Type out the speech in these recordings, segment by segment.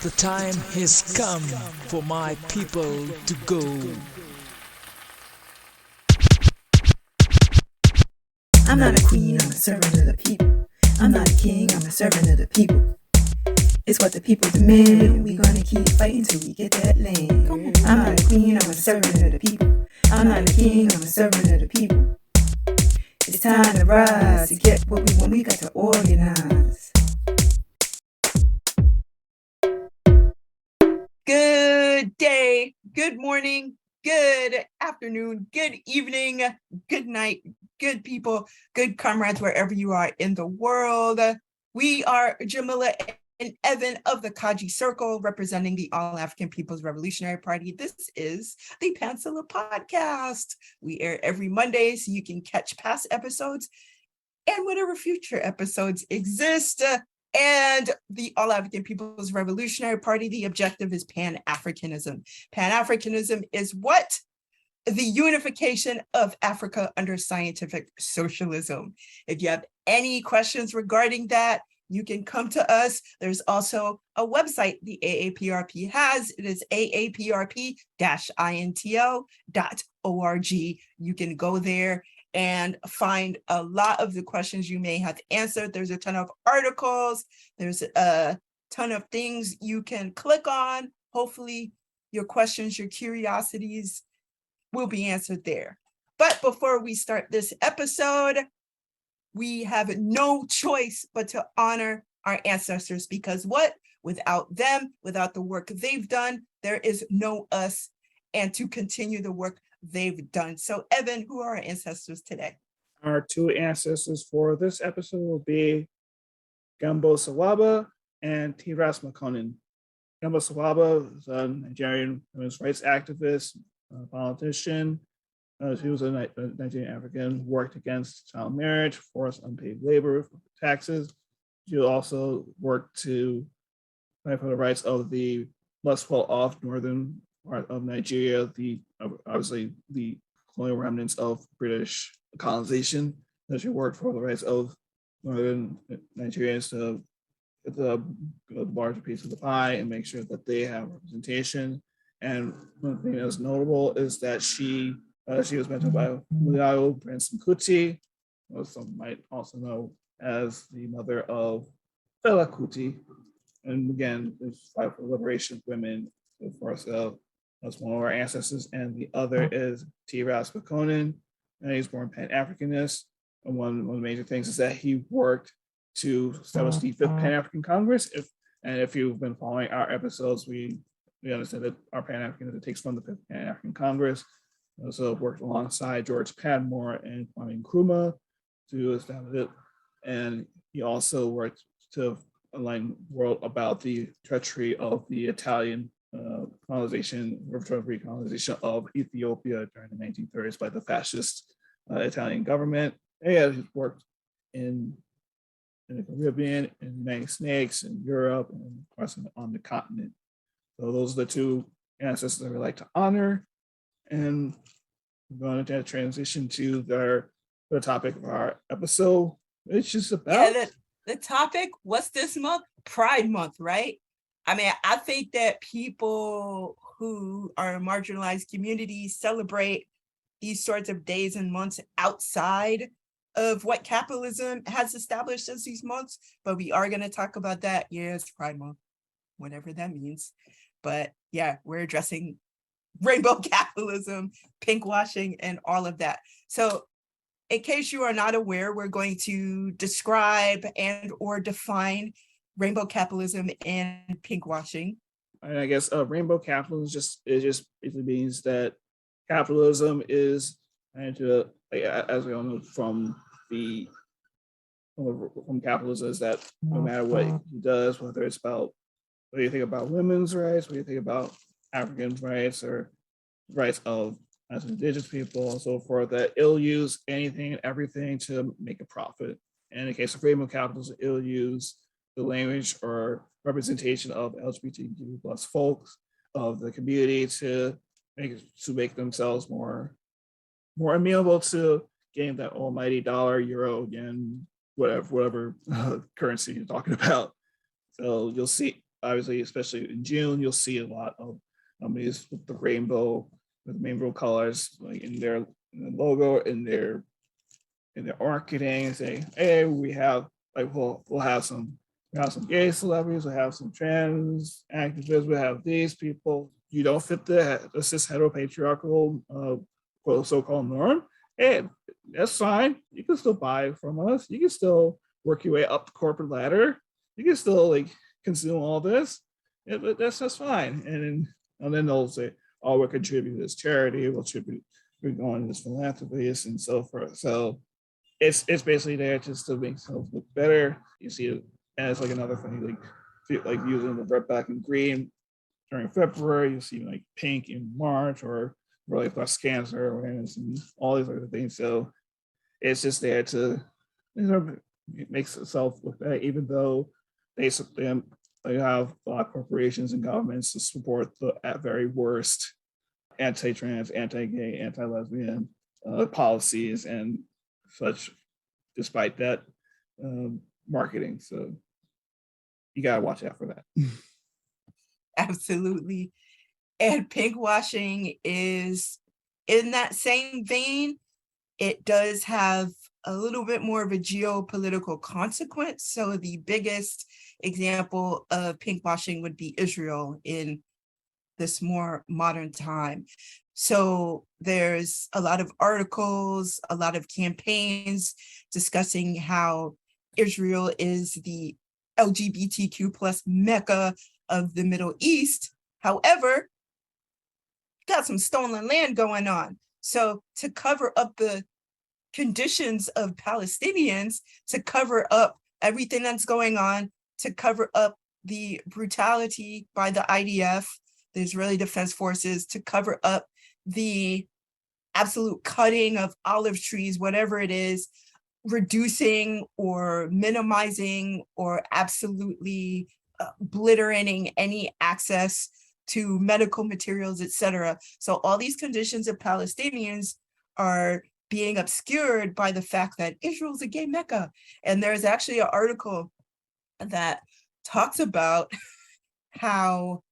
The time has come for my people to go. I'm not a queen, I'm a servant of the people. I'm not a king, I'm a servant of the people. It's what the people demand, and we gonna keep fighting till we get that land. I'm not a queen, I'm a servant of the people. I'm not a king, I'm a servant of the people. It's time to rise, to get what we want, we got to organize. Good day, good morning, good afternoon, good evening, good night, good people, good comrades wherever you are in the world. We are Jamilah and Evan of the Kaji Circle, representing the All African People's Revolutionary Party. This is the Pantsula Podcast. We air every Monday, so you can catch past episodes and whatever future episodes exist. And the All African People's Revolutionary Party, the objective is Pan-Africanism. Pan-Africanism is what? The unification of Africa under scientific socialism. If you have any questions regarding that, you can come to us. There's also a website the A-APRP has. It is aaprp-intl.org. You can go there and find a lot of the questions you may have answered. There's a ton of articles. There's a ton of things you can click on. Hopefully your questions, your curiosities will be answered there. But before we start this episode, we have no choice but to honor our ancestors, because what? Without them, without the work they've done, there is no us, and to continue the work they've done. So Evan, who are our ancestors today? Our two ancestors for this episode will be Gambo Sawaba and Tiras Makonnen. Gambo Sawaba is a Nigerian women's rights activist, politician. She was a Nigerian African, worked against child marriage, forced unpaid labor, taxes. She also worked to fight for the rights of the less well-off northern part of Nigeria, obviously the colonial remnants of British colonization. That she worked for the rights of northern Nigerians to get the larger piece of the pie and make sure that they have representation. And one thing that's notable is that she was mentored by Mulao Prince Kuti, who some might also know as the mother of Fela Kuti. And again, this fight for the liberation of women. So of course, that's one of our ancestors. And the other is Tiras Makonnen, and he's born Pan-Africanist. And one of the major things is that he worked to establish the Fifth Pan-African Congress. If you've been following our episodes, we understand that our Pan-Africanism takes from the Fifth Pan-African Congress. Also worked alongside George Padmore and Kwame Nkrumah to establish it. And he also worked to enlighten the world about the treachery of the Italian recolonization of Ethiopia during the 1930s by the fascist Italian government. And he worked in the Caribbean, in the United States, in Europe, and of course on the continent. So those are the two ancestors that we like to honor. And we're going to transition to the topic of our episode, which is about... Yeah, the topic, what's this month? Pride Month, right? I mean, I think that people who are marginalized communities celebrate these sorts of days and months outside of what capitalism has established as these months, but we are going to talk about that. Yeah, it's Pride Month, whatever that means. But yeah, we're addressing rainbow capitalism, pink washing, and all of that. So in case you are not aware, we're going to describe and or define rainbow capitalism and pink washing. And I guess rainbow capitalism just basically means that capitalism is, and as we all know from capitalism, is that no matter what he does, whether it's about what do you think about women's rights, what do you think about African rights or rights of as indigenous people and so forth, that it'll use anything and everything to make a profit. And in the case of rainbow capitalism, it'll use the language or representation of LGBTQ plus folks of the community to make themselves more amenable to getting that almighty dollar, euro, yen, whatever currency you're talking about. So you'll see obviously, especially in June, you'll see a lot of companies with the rainbow colors, like in their logo, in their marketing, and say, hey, we have like we'll have some gay celebrities, we'll have some trans activists, we'll have these people. You don't fit the cis heteropatriarchal so-called norm. Hey, that's fine. You can still buy from us. You can still work your way up the corporate ladder. You can still like consume all this. Yeah, but that's fine. And then they'll say, oh, we're contributing to this charity, we're going to this philanthropist and so forth. So it's basically there just to make stuff look better. You see it, and it's like another thing, like using the red, black, and green during February. You see like pink in March, or really breast cancer awareness and all these other things. So it's just there to it makes itself look better, even though they have a lot of corporations and governments to support the at very worst anti-trans, anti-gay, anti-lesbian policies and such, despite that marketing. So you gotta watch out for that. Absolutely. And pink washing is in that same vein. It does have a little bit more of a geopolitical consequence. So the biggest example of pink washing would be Israel in this more modern time. So there's a lot of articles, a lot of campaigns discussing how Israel is the LGBTQ plus mecca of the Middle East. However, got some stolen land going on. So to cover up the conditions of Palestinians, to cover up everything that's going on, to cover up the brutality by the IDF, the Israeli Defense Forces, to cover up the absolute cutting of olive trees, whatever it is, reducing or minimizing or absolutely obliterating any access to medical materials, etc. So all these conditions of Palestinians are being obscured by the fact that Israel's a gay mecca. And there's actually an article that talks about how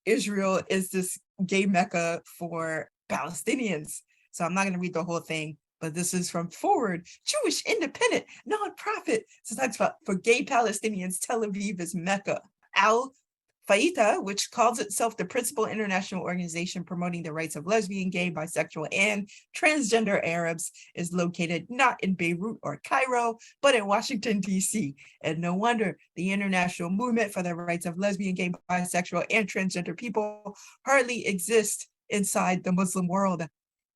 Israel is this gay mecca for Palestinians. So I'm not going to read the whole thing, but this is from Forward, Jewish independent nonprofit. So that's for gay Palestinians, Tel Aviv is Mecca. Al-Faita, which calls itself the principal international organization promoting the rights of lesbian, gay, bisexual, and transgender Arabs, is located not in Beirut or Cairo, but in Washington, D.C. And no wonder the international movement for the rights of lesbian, gay, bisexual, and transgender people hardly exists inside the Muslim world.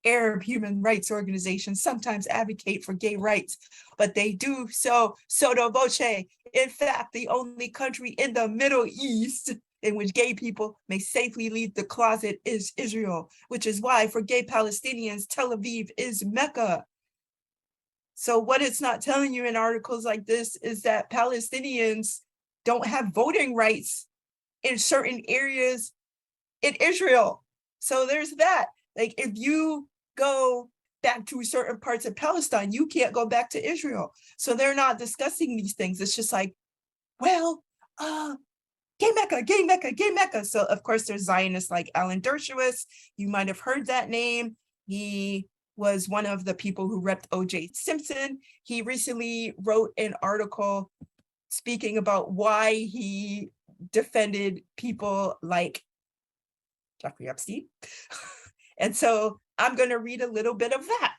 Arab human rights organizations sometimes advocate for gay rights, but they do so sotto voce. In fact, the only country in the Middle East in which gay people may safely leave the closet is Israel, which is why for gay Palestinians, Tel Aviv is Mecca. So what it's not telling you in articles like this is that Palestinians don't have voting rights in certain areas in Israel. So there's that. Like if you go back to certain parts of Palestine, you can't go back to Israel. So they're not discussing these things. It's just like, well, gay Mecca, gay Mecca, gay Mecca. So of course there's Zionists like Alan Dershowitz. You might have heard that name. He was one of the people who repped O.J. Simpson. He recently wrote an article speaking about why he defended people like Jeffrey Epstein. And so I'm going to read a little bit of that.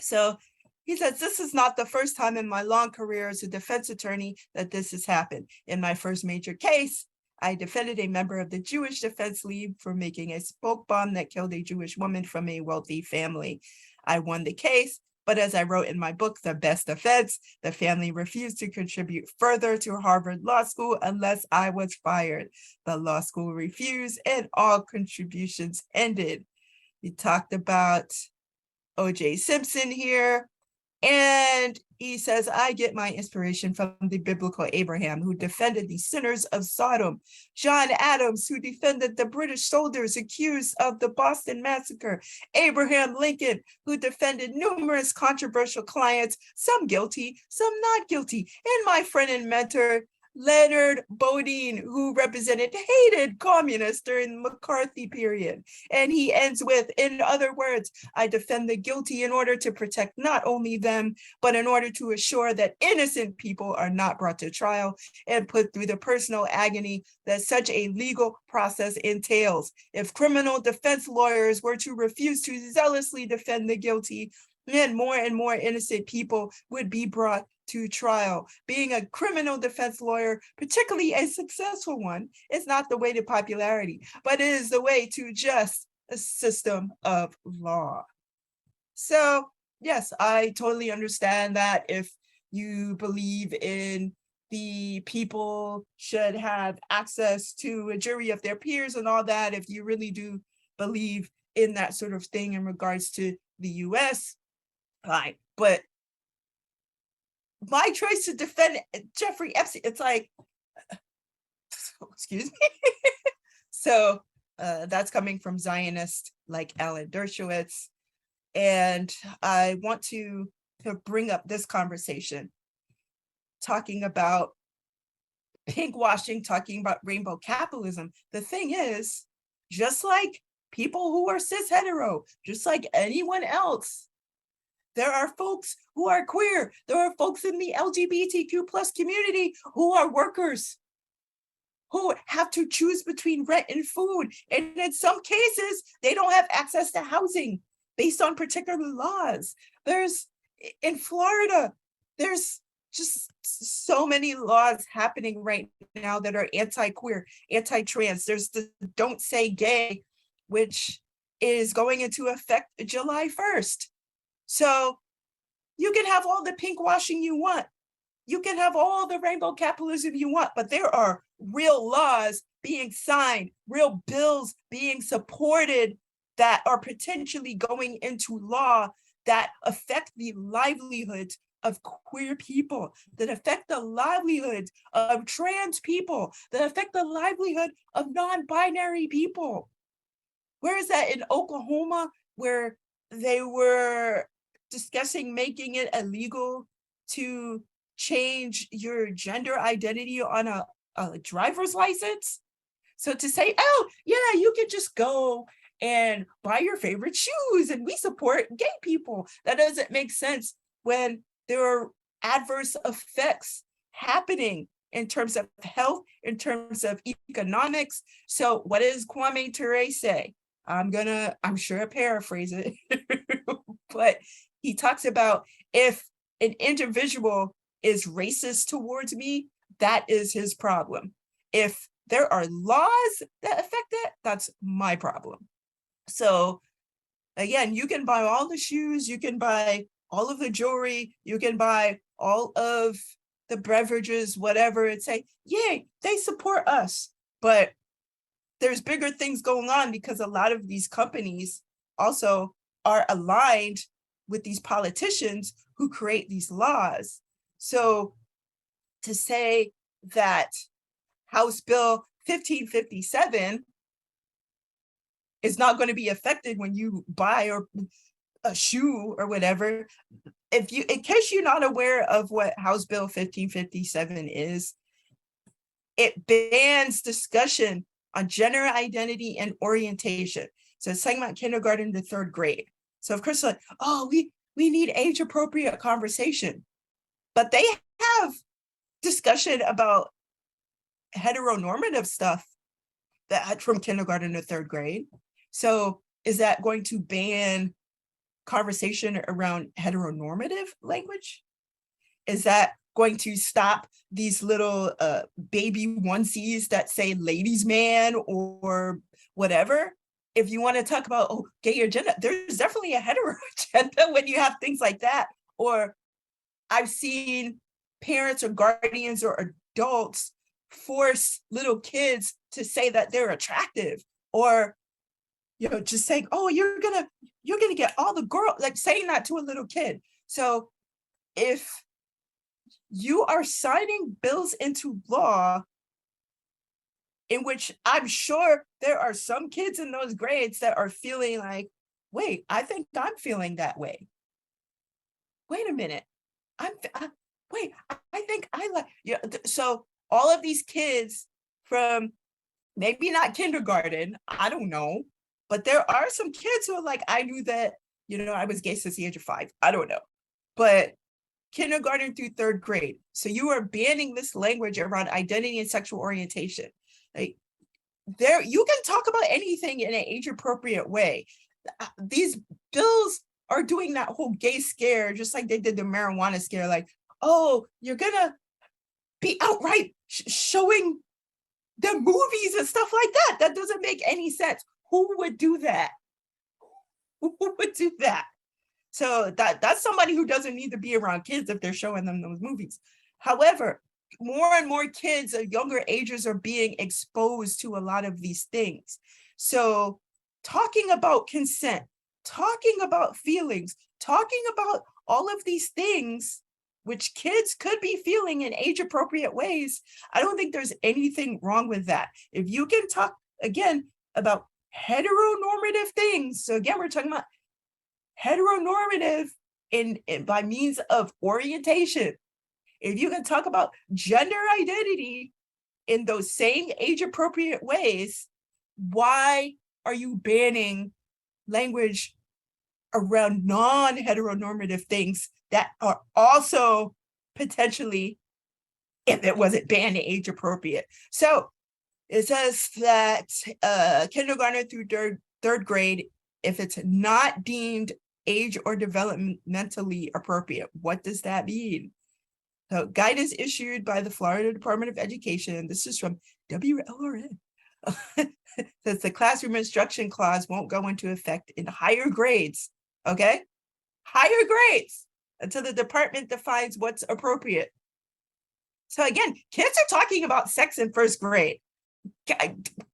So he says, this is not the first time in my long career as a defense attorney that this has happened. In my first major case, I defended a member of the Jewish Defense League for making a smoke bomb that killed a Jewish woman from a wealthy family. I won the case, but as I wrote in my book, The Best Defense, the family refused to contribute further to Harvard Law School unless I was fired. The law school refused and all contributions ended. He talked about O.J. Simpson here, and he says, I get my inspiration from the biblical Abraham, who defended the sinners of Sodom, John Adams, who defended the British soldiers accused of the Boston Massacre, Abraham Lincoln, who defended numerous controversial clients, some guilty, some not guilty, and my friend and mentor, Leonard Bodine, who hated communists during the McCarthy period. And he ends with, in other words, I defend the guilty in order to protect not only them, but in order to assure that innocent people are not brought to trial and put through the personal agony that such a legal process entails. If criminal defense lawyers were to refuse to zealously defend the guilty, then more and more innocent people would be brought to trial. Being a criminal defense lawyer, particularly a successful one, is not the way to popularity, but it is the way to just a system of law. So, yes, I totally understand that if you believe in the people should have access to a jury of their peers and all that, if you really do believe in that sort of thing in regards to the US, fine. But my choice to defend Jeffrey Epstein, it's like, excuse me. So that's coming from Zionists like Alan Dershowitz. And I want to bring up this conversation, talking about pinkwashing, talking about rainbow capitalism. The thing is, just like people who are cis hetero, just like anyone else, there are folks who are queer. There are folks in the LGBTQ plus community who are workers, who have to choose between rent and food. And in some cases, they don't have access to housing based on particular laws. In Florida, there's just so many laws happening right now that are anti-queer, anti-trans. There's the Don't Say Gay, which is going into effect July 1st. So you can have all the pink washing you want. You can have all the rainbow capitalism you want, but there are real laws being signed, real bills being supported that are potentially going into law that affect the livelihoods of queer people, that affect the livelihoods of trans people, that affect the livelihood of non-binary people. Where is that in Oklahoma, where they were discussing making it illegal to change your gender identity on a driver's license? So to say, oh, yeah, you can just go and buy your favorite shoes and we support gay people. That doesn't make sense when there are adverse effects happening in terms of health, in terms of economics. So what does Kwame Ture say? I'm sure I paraphrase it, but he talks about if an individual is racist towards me, that is his problem. If there are laws that affect it, that's my problem. So again, you can buy all the shoes, you can buy all of the jewelry, you can buy all of the beverages, whatever, and say, yay, they support us. But there's bigger things going on because a lot of these companies also are aligned with these politicians who create these laws. So to say that House Bill 1557 is not going to be affected when you buy a shoe or whatever, in case you're not aware of what House Bill 1557 is, it bans discussion on gender identity and orientation. So it's talking about kindergarten to third grade. So of course, like, oh, we need age-appropriate conversation. But they have discussion about heteronormative stuff that from kindergarten to third grade. So is that going to ban conversation around heteronormative language? Is that going to stop these little baby onesies that say ladies man or whatever? If you want to talk about gay agenda, there's definitely a hetero agenda when you have things like that. Or I've seen parents or guardians or adults force little kids to say that they're attractive, or just saying, oh, you're gonna get all the girls, like saying that to a little kid. So if you are signing bills into law in which I'm sure there are some kids in those grades that are feeling like, wait, I think I'm feeling that way. Wait a minute. I think I like, so all of these kids from maybe not kindergarten, I don't know, but there are some kids who are like, I knew that, I was gay since the age of 5. I don't know. But kindergarten through 3rd grade. So you are banning this language around identity and sexual orientation. Like, there, you can talk about anything in an age appropriate way. These bills are doing that whole gay scare, just like they did the marijuana scare. Like, oh, you're gonna be outright showing the movies and stuff like that. That doesn't make any sense. Who would do that? Who would do that? So that's somebody who doesn't need to be around kids if they're showing them those movies. However, more and more kids of younger ages are being exposed to a lot of these things. So talking about consent, talking about feelings, talking about all of these things, which kids could be feeling in age appropriate ways, I don't think there's anything wrong with that. If you can talk, again, about heteronormative things. So again, we're talking about heteronormative in by means of orientation. If you can talk about gender identity in those same age appropriate ways, why are you banning language around non-heteronormative things that are also potentially, if it wasn't banned, age appropriate? So it says that kindergarten through third grade, if it's not deemed age or developmentally appropriate. What does that mean? So guidance issued by the Florida Department of Education. This is from WLRN. Says the classroom instruction clause won't go into effect in higher grades. Okay? Higher grades until the department defines what's appropriate. So again, kids are talking about sex in 1st grade.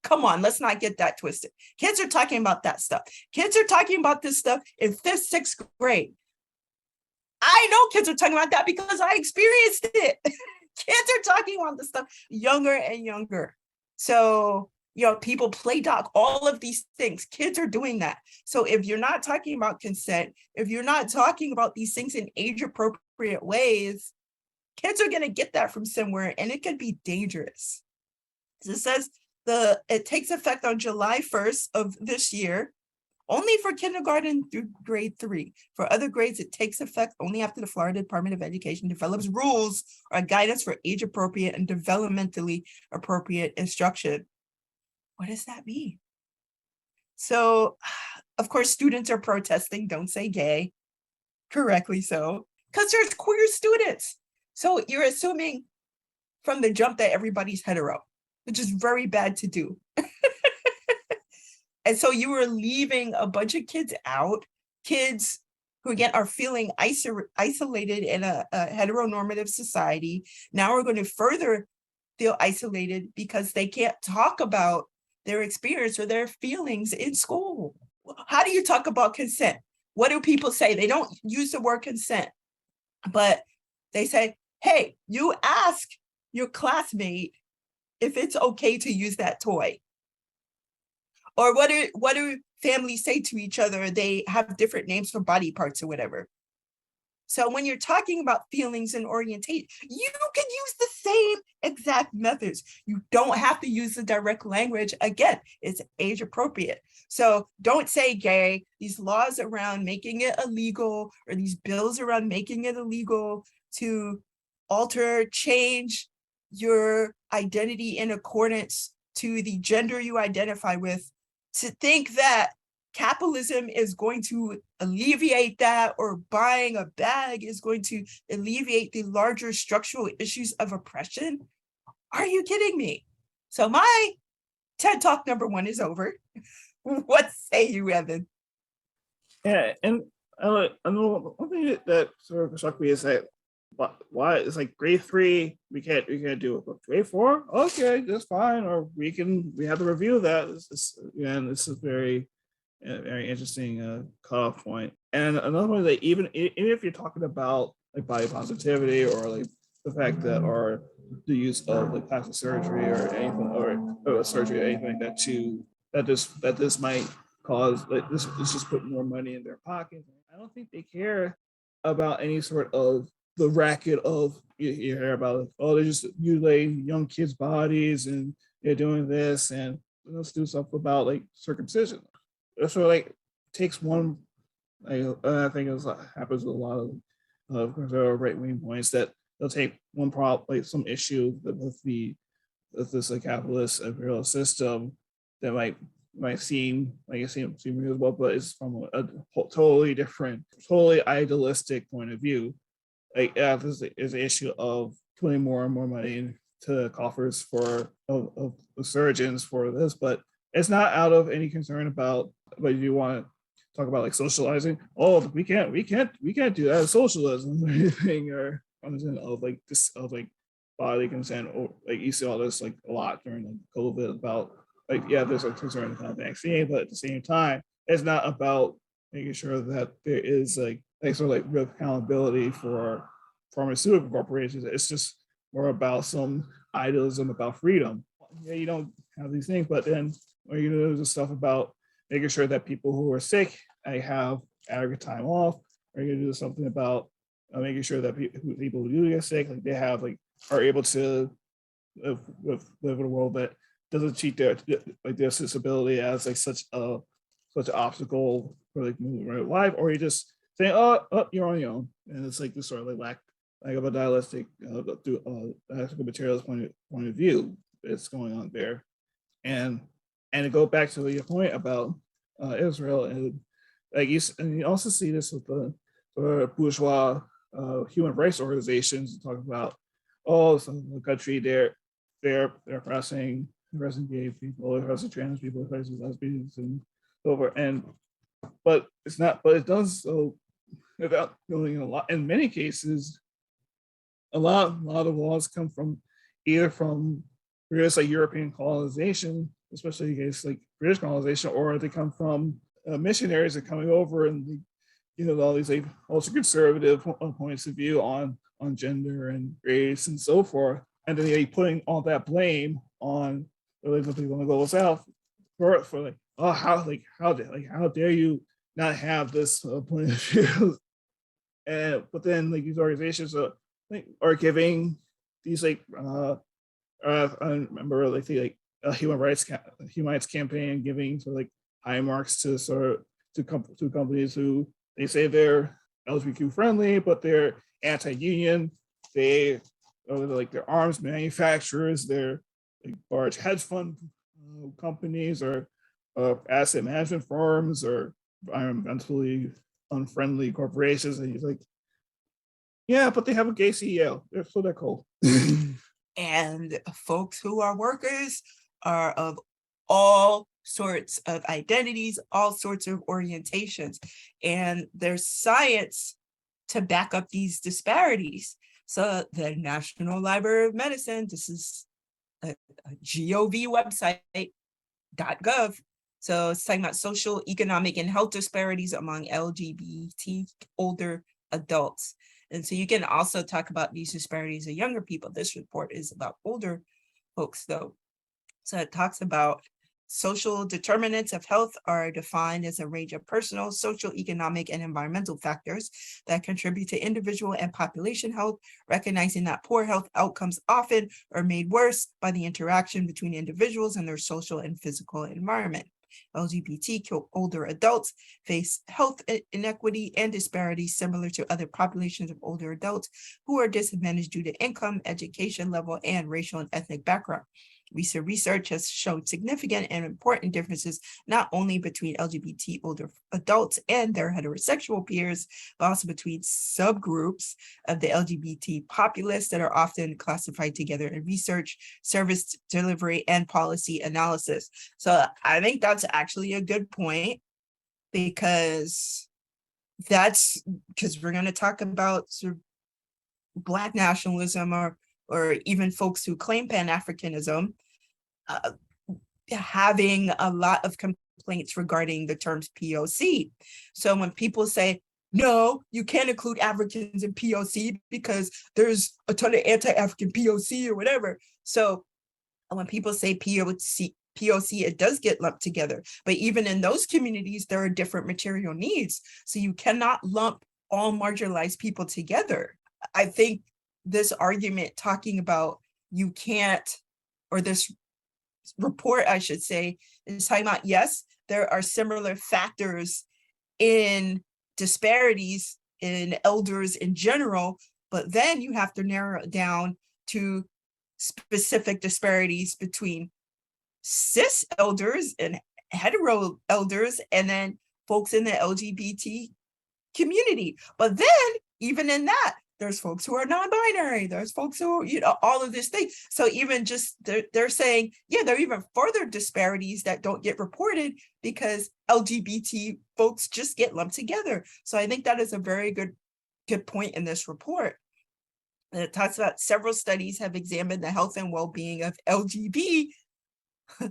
Come on, let's not get that twisted. Kids are talking about that stuff. Kids are talking about this stuff in 5th, 6th grade. I know kids are talking about that because I experienced it. Kids are talking about this stuff younger and younger. So, people play doc, all of these things. Kids are doing that. So if you're not talking about consent, if you're not talking about these things in age appropriate ways, kids are going to get that from somewhere, and it could be dangerous. It says it takes effect on July 1st of this year, only for kindergarten through grade 3. For other grades, it takes effect only after the Florida Department of Education develops rules or guidance for age appropriate and developmentally appropriate instruction. What does that mean? So, of course, students are protesting, don't say gay, correctly so, because there's queer students. So you're assuming from the jump that everybody's hetero, which is very bad to do. And so you were leaving a bunch of kids out, kids who, again, are feeling isolated in a heteronormative society. Now we're going to further feel isolated because they can't talk about their experience or their feelings in school. How do you talk about consent? What do people say? They don't use the word consent, but they say, hey, you ask your classmate if it's okay to use that toy. Or what do families say to each other? They have different names for body parts or whatever. So when you're talking about feelings and orientation, you can use the same exact methods. You don't have to use the direct language. Again, it's age appropriate. So don't say gay. These laws around making it illegal, or these bills around making it illegal to alter, change your identity in accordance to the gender you identify with, to think that capitalism is going to alleviate that, or buying a bag is going to alleviate the larger structural issues of oppression. Are you kidding me? So my TED Talk number 1 is over. What say you, Evan? Yeah, and I know one thing that sort of struck me is that why it's like grade 3 we can't do it, but grade 4, okay, that's fine, or we have to review that. This is very interesting cutoff point. And another one, that even if you're talking about like body positivity, or like the fact that, or the use of like plastic surgery or anything, or surgery or anything like that, this might cause, like, this just put more money in their pocket. I don't think they care about any sort of the racket of you hear about it, oh, they're just mutilating young kids' bodies and they're doing this, and let's do something about like circumcision. So like takes one, I think it happens with a lot of conservative right-wing points that they'll take one problem, like some issue with this like capitalist imperial system that might seem like it seem reasonable, but it's from a totally different, totally idealistic point of view. Like this is an issue of putting more and more money into coffers of surgeons for this, but it's not out of any concern about. But you want to talk about like socializing? Oh, we can't do that as socialism or anything, or of like this of like bodily consent, or like you see all this like a lot during like COVID about like, yeah, there's a concern about vaccine, but at the same time, it's not about making sure that there is like sort of like real accountability for pharmaceutical corporations. It's just more about some idealism about freedom. Yeah, you don't have these things, but then when you do the stuff about making sure that people who are sick have adequate time off, or you do something about making sure that people who do get sick, like they have like are able to live in a world that doesn't treat their disability as like such an obstacle for like moving right life, or you just say, oh, you're on your own, and it's like this sort of like lack of a dialectic dialectical materials point of view that's going on there, and to go back to your point about Israel, and like you also see this with the bourgeois human rights organizations talking about, oh, some of the country they're oppressing gay people, oppressing trans people, oppressing lesbians, and so forth. But it's not. But it does so without going a lot. In many cases, a lot of laws come from either from various like European colonization, especially against like British colonization, or they come from missionaries that are coming over and all these like ultra conservative points of view on gender and race and so forth, and then you're putting all that blame on the people in the global south for like, oh, how dare you not have this point of view. And but then like these organizations are giving these like I remember like the human rights campaign giving sort of like high marks to companies who they say they're LGBTQ friendly, but they're anti-union. They like they're arms manufacturers, they're like large hedge fund companies, or asset management firms, or environmentally unfriendly corporations. And he's like, yeah, but they have a gay CEO. They're cool. And folks who are workers are of all sorts of identities, all sorts of orientations, and there's science to back up these disparities. So the National Library of Medicine, this is a GOV website, .gov. So it's talking about social, economic, and health disparities among LGBT older adults. And so you can also talk about these disparities of younger people. This report is about older folks, though. So it talks about social determinants of health are defined as a range of personal, social, economic, and environmental factors that contribute to individual and population health, recognizing that poor health outcomes often are made worse by the interaction between individuals and their social and physical environment. LGBTQ older adults face health inequity and disparities similar to other populations of older adults who are disadvantaged due to income, education level, and racial and ethnic background. Recent research has shown significant and important differences not only between LGBT older adults and their heterosexual peers, but also between subgroups of the LGBT populace that are often classified together in research, service delivery, and policy analysis. So I think that's actually a good point, because we're going to talk about sort of Black nationalism or even folks who claim Pan-Africanism, having a lot of complaints regarding the terms POC. So when people say, no, you can't include Africans in POC because there's a ton of anti-African POC or whatever. So when people say POC, it does get lumped together. But even in those communities, there are different material needs. So you cannot lump all marginalized people together. I think this argument talking about you can't, or this report, I should say, is talking about, yes, there are similar factors in disparities in elders in general, but then you have to narrow it down to specific disparities between cis elders and hetero elders, and then folks in the LGBT community. But then, even in that, there's folks who are non-binary, there's folks who, all of this thing. So even just, they're saying, yeah, there are even further disparities that don't get reported because LGBT folks just get lumped together. So I think that is a very good point in this report. And it talks about several studies have examined the health and well-being of LGBT,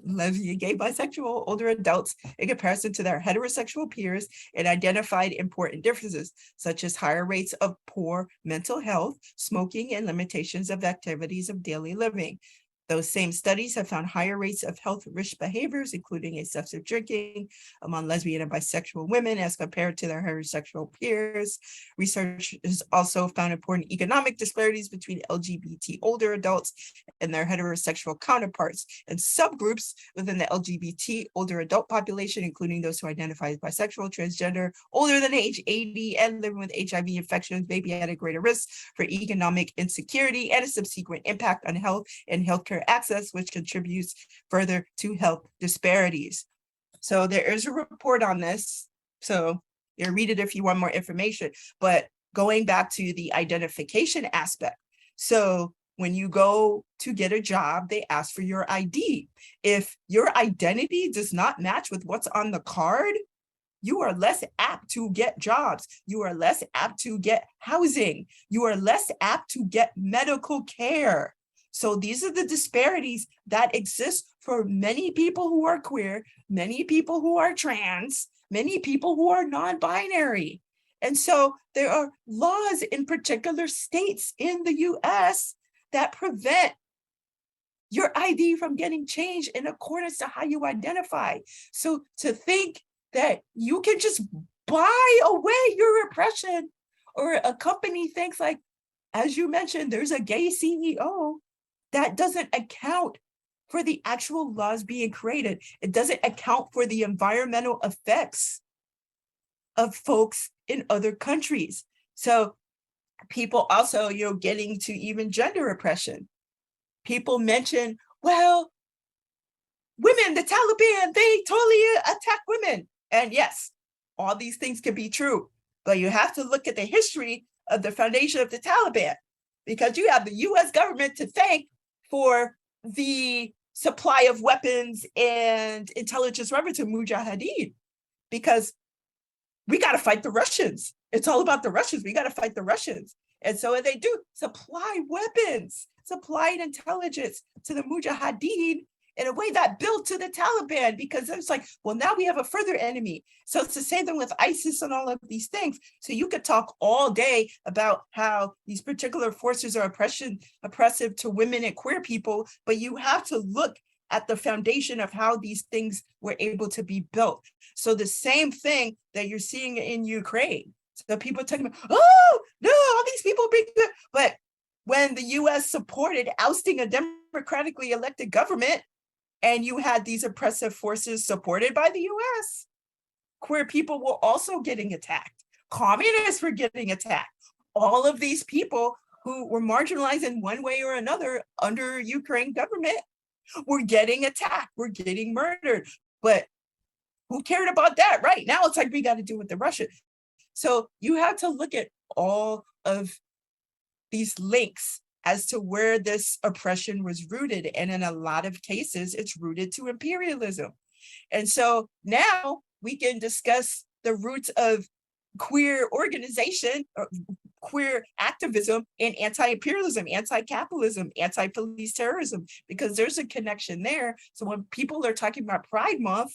lesbian, gay, bisexual, older adults in comparison to their heterosexual peers, and identified important differences, such as higher rates of poor mental health, smoking, and limitations of activities of daily living. Those same studies have found higher rates of health risk behaviors, including excessive drinking, among lesbian and bisexual women as compared to their heterosexual peers. Research has also found important economic disparities between LGBT older adults and their heterosexual counterparts, and subgroups within the LGBT older adult population, including those who identify as bisexual, transgender, older than age 80, and living with HIV infections, may be at a greater risk for economic insecurity and a subsequent impact on health and healthcare access, which contributes further to health disparities. So there is a report on this. So you read it if you want more information. But going back to the identification aspect. So when you go to get a job, they ask for your ID. If your identity does not match with what's on the card, you are less apt to get jobs. You are less apt to get housing. You are less apt to get medical care. So these are the disparities that exist for many people who are queer, many people who are trans, many people who are non-binary. And so there are laws in particular states in the US that prevent your ID from getting changed in accordance to how you identify. So to think that you can just buy away your oppression, or a company thinks like, as you mentioned, there's a gay CEO, that doesn't account for the actual laws being created. It doesn't account for the environmental effects of folks in other countries. So people also, getting to even gender oppression. People mention, well, women, the Taliban, they totally attack women. And yes, all these things can be true, but you have to look at the history of the foundation of the Taliban, because you have the US government to thank for the supply of weapons and intelligence to Mujahideen, because we got to fight the Russians. It's all about the Russians. We got to fight the Russians. And so they do supply weapons, supplied intelligence to the Mujahideen in a way that built to the Taliban, because it's like, well, now we have a further enemy. So it's the same thing with ISIS and all of these things. So you could talk all day about how these particular forces are oppressive to women and queer people, but you have to look at the foundation of how these things were able to be built. So the same thing that you're seeing in Ukraine. So people are talking about, oh, no, all these people being good. But when the US supported ousting a democratically elected government, and you had these oppressive forces supported by the US, queer people were also getting attacked. Communists were getting attacked. All of these people who were marginalized in one way or another under Ukraine government were getting attacked, were getting murdered. But who cared about that? Right now, it's like we got to do with the Russians. So you have to look at all of these links as to where this oppression was rooted. And in a lot of cases, it's rooted to imperialism. And so now we can discuss the roots of queer organization, or queer activism, and anti-imperialism, anti-capitalism, anti-police terrorism, because there's a connection there. So when people are talking about Pride Month,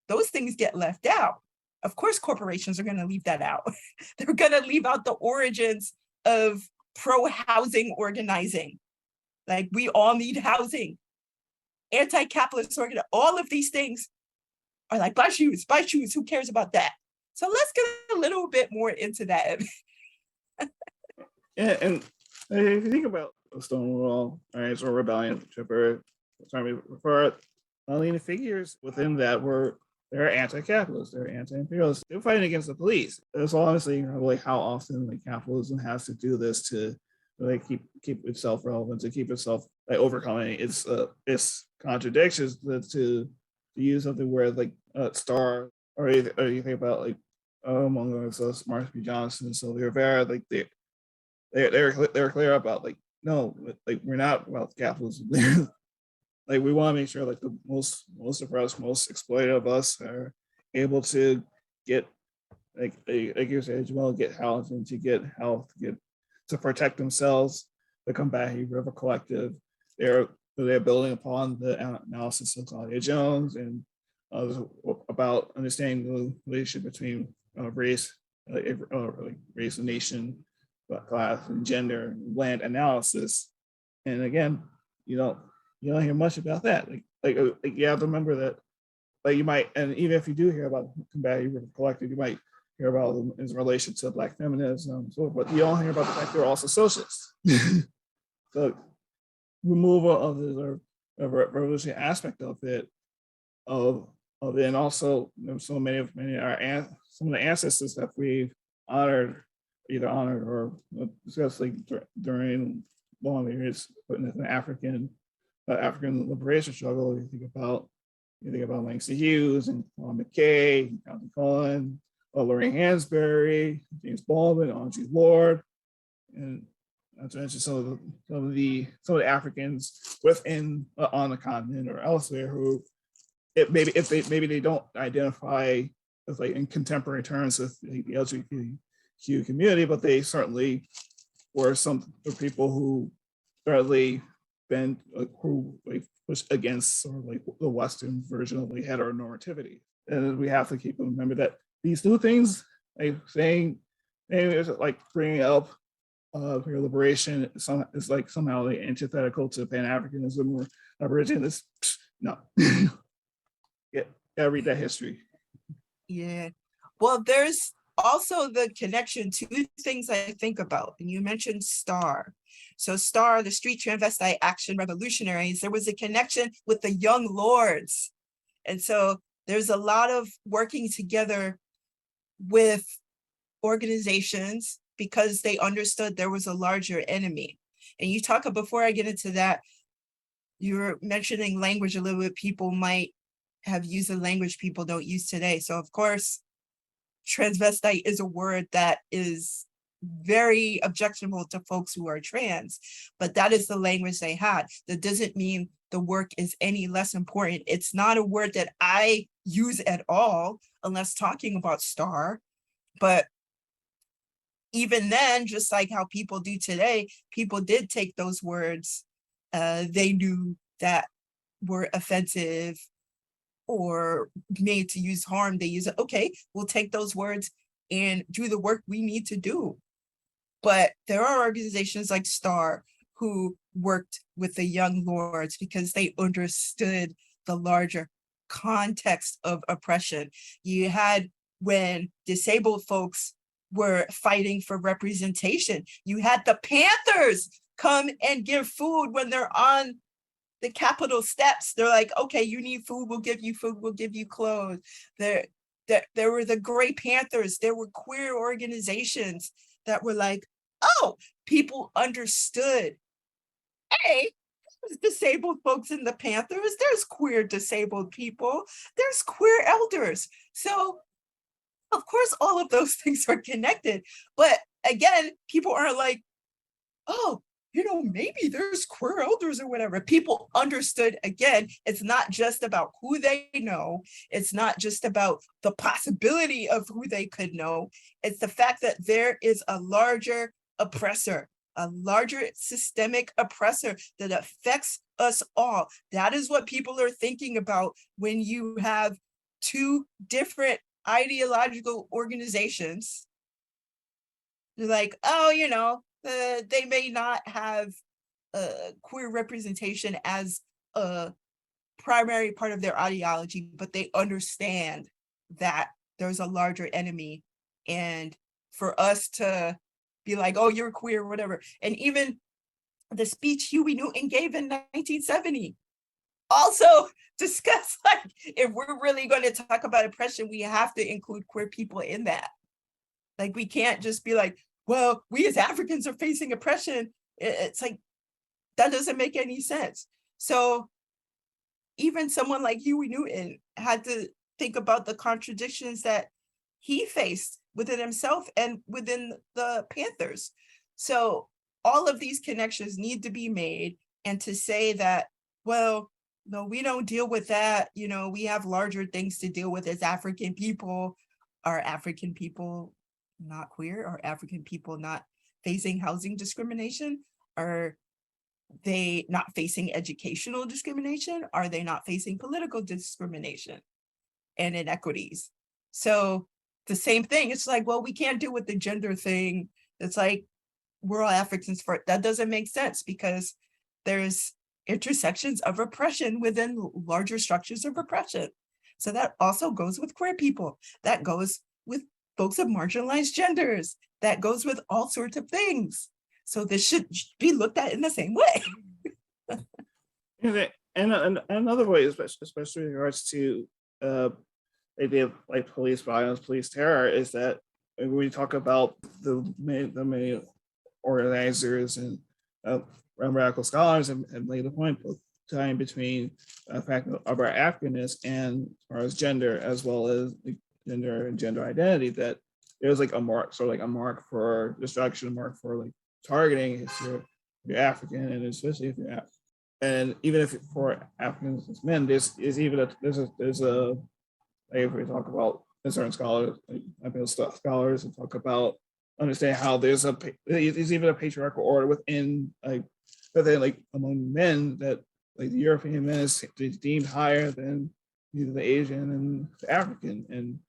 those things get left out. Of course, corporations are going to leave that out. They're going to leave out the origins of pro-housing organizing. Like, we all need housing. Anti-capitalist organizing, all of these things are like, buy shoes, who cares about that? So let's get a little bit more into that. And if you think about the Stonewall riots or rebellion, whichever term we refer, leading figures within that they're anti-capitalist, they're anti-imperialist, they're fighting against the police. It's honestly like how often like capitalism has to do this to like keep itself relevant, to keep itself like overcoming its contradictions, to use something where like Star or you think about like among us, Mark B. Johnson, Sylvia Rivera, like they're clear about like no, like we're not about capitalism. Like we want to make sure like the most oppressed, most exploited of us are able to get like you said, Jamilah, get housing, to get health, to protect themselves, to combat hate of a collective. They're building upon the analysis of Claudia Jones and about understanding the relationship between race, like race and nation, class and gender, and land analysis. And again, you don't hear much about that. Like you have to remember that, like you might, and even if you do hear about combating collective, you might hear about them in relation to Black feminism, but you don't hear about the fact they're also socialists. The removal of the revolutionary aspect of it, and also so many of some of the ancestors that we've either honored or discussed like during long periods, putting in the African liberation struggle. You think about Langston Hughes and Paul McKay, Calvin Cohen, Lorraine Hansberry, James Baldwin, Audre Lorde, and not to mention some of the Africans within on the continent or elsewhere who maybe they don't identify as like in contemporary terms with the LGBTQ community, but they certainly were some people who certainly been who like push against sort of like the Western version of like heteronormativity. And we have to keep in remember that these two things, like saying it's like bringing up your liberation, is like somehow like antithetical to Pan-Africanism or Aboriginalism. No. Gotta read that history. Yeah. Well, there's also the connection to things I think about. And you mentioned STAR. So STAR, the Street Transvestite Action Revolutionaries, there was a connection with the Young Lords. And so there's a lot of working together with organizations because they understood there was a larger enemy. And you talk, before I get into that, you were mentioning language a little bit. People might have used a language people don't use today. So of course, transvestite is a word that is very objectionable to folks who are trans, but that is the language they had. That doesn't mean the work is any less important. It's not a word that I use at all unless talking about STAR, but even then, just like how people do today, people did take those words they knew that were offensive or made to use harm. They use it. Okay, we'll take those words and do the work we need to do. But there are organizations like STAR who worked with the Young Lords because they understood the larger context of oppression. You had, when disabled folks were fighting for representation, you had the Panthers come and give food when they're on the Capitol steps. They're like, okay, you need food, we'll give you food, we'll give you clothes. There were the Gray Panthers. There were queer organizations that were like, oh, people understood. Hey, there's disabled folks in the Panthers. There's queer disabled people. There's queer elders. So of course, all of those things are connected. But again, people aren't like, oh, maybe there's queer elders or whatever. People understood, again, it's not just about who they know. It's not just about the possibility of who they could know. It's the fact that there is a larger oppressor, a larger systemic oppressor that affects us all. That is what people are thinking about when you have two different ideological organizations. They're like, oh, they may not have queer representation as a primary part of their ideology, but they understand that there's a larger enemy. And for us to be like, oh, you're queer, or whatever. And even the speech Huey Newton gave in 1970 also discuss, like, if we're really going to talk about oppression, we have to include queer people in that. Like, we can't just be like, well, we as Africans are facing oppression. It's like, that doesn't make any sense. So even someone like Huey Newton had to think about the contradictions that he faced within himself and within the Panthers. So all of these connections need to be made. And to say that, well, no, we don't deal with that. You know, we have larger things to deal with as African people. Are African people not queer? Are African people not facing housing discrimination? Are they not facing educational discrimination? Are they not facing political discrimination and inequities? So the same thing, it's like, well, we can't deal with the gender thing. It's like, we're all Africans for it. That doesn't make sense, because there's intersections of oppression within larger structures of oppression. So that also goes with queer people. That goes with folks of marginalized genders. That goes with all sorts of things. So this should be looked at in the same way. And another way, especially in regards to the idea of like police violence, police terror, is that when we talk about the main organizers and radical scholars and made the point of tying between the fact of our Africanness and as far as gender, as well as gender and gender identity, that there's like a mark, sort of like a mark for destruction, a mark for like targeting if you're African, and especially if you're African. And even if for Africans as men, there's a like if we talk about certain scholars, like Latino scholars, and talk about understand how there's even a patriarchal order within among men, that like the European men is deemed higher than either the Asian and the African,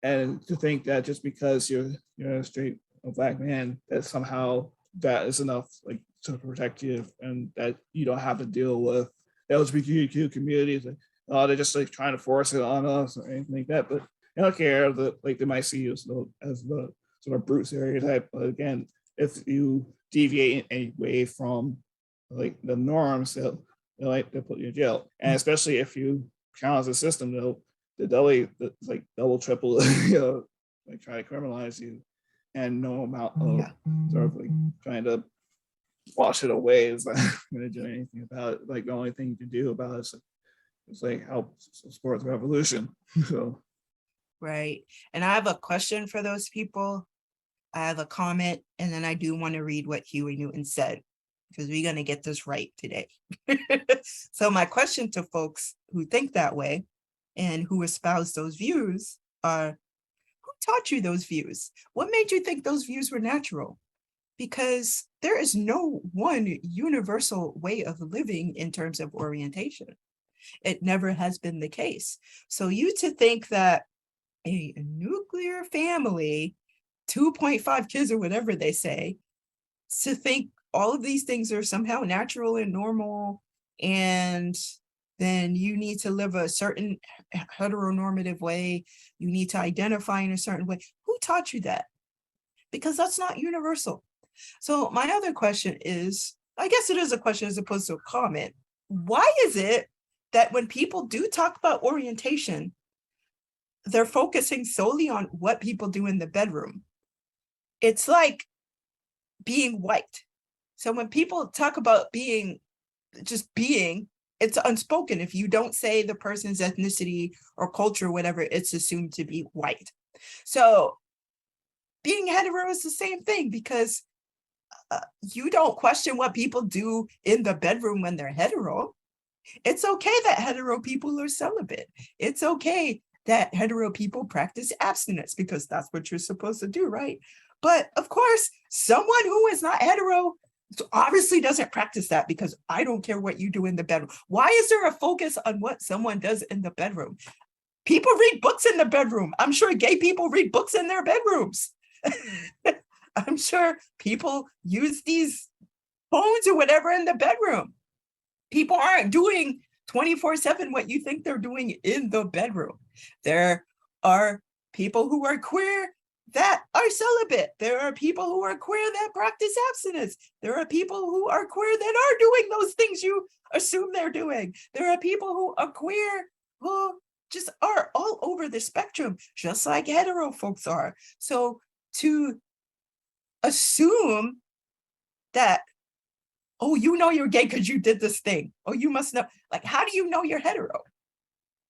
and to think that just because you're a straight Black man, that somehow that is enough like to protect you, and that you don't have to deal with LGBTQ communities. Like, they're just like trying to force it on us or anything like that. But they don't care that like they might see you as the sort of brute stereotype. But again, if you deviate in any way from like the norms, they'll put you in jail. And especially if you challenge the system, they'll double, triple, like try to criminalize you. And no amount of sort of like trying to wash it away is not going to do anything about it. Like the only thing you can do about it is like help support the revolution. So, right. And I have a question for those people. I have a comment, and then I do want to read what Huey Newton said, because we're going to get this right today. So my question to folks who think that way and who espouse those views are, who taught you those views? What made you think those views were natural? Because there is no one universal way of living in terms of orientation. It never has been the case. So you to think that a nuclear family, 2.5 kids or whatever they say, to think all of these things are somehow natural and normal, and then you need to live a certain heteronormative way, you need to identify in a certain way. Who taught you that? Because that's not universal. So my other question is, I guess it is a question as opposed to a comment. Why is it that when people do talk about orientation, they're focusing solely on what people do in the bedroom? It's like being white. So when people talk about being, it's unspoken. If you don't say the person's ethnicity or culture, whatever, it's assumed to be white. So being hetero is the same thing, because you don't question what people do in the bedroom when they're hetero. It's okay that hetero people are celibate. It's okay that hetero people practice abstinence, because that's what you're supposed to do, right? But of course, someone who is not hetero obviously doesn't practice that, because I don't care what you do in the bedroom. Why is there a focus on what someone does in the bedroom? People read books in the bedroom. I'm sure gay people read books in their bedrooms. I'm sure people use these phones or whatever in the bedroom. People aren't doing 24/7 what you think they're doing in the bedroom. There are people who are queer that are celibate. There are people who are queer that practice abstinence. There are people who are queer that are doing those things you assume they're doing. There are people who are queer who just are all over the spectrum, just like hetero folks are. So to assume that, oh, you know you're gay because you did this thing. Oh, you must know. Like, how do you know you're hetero?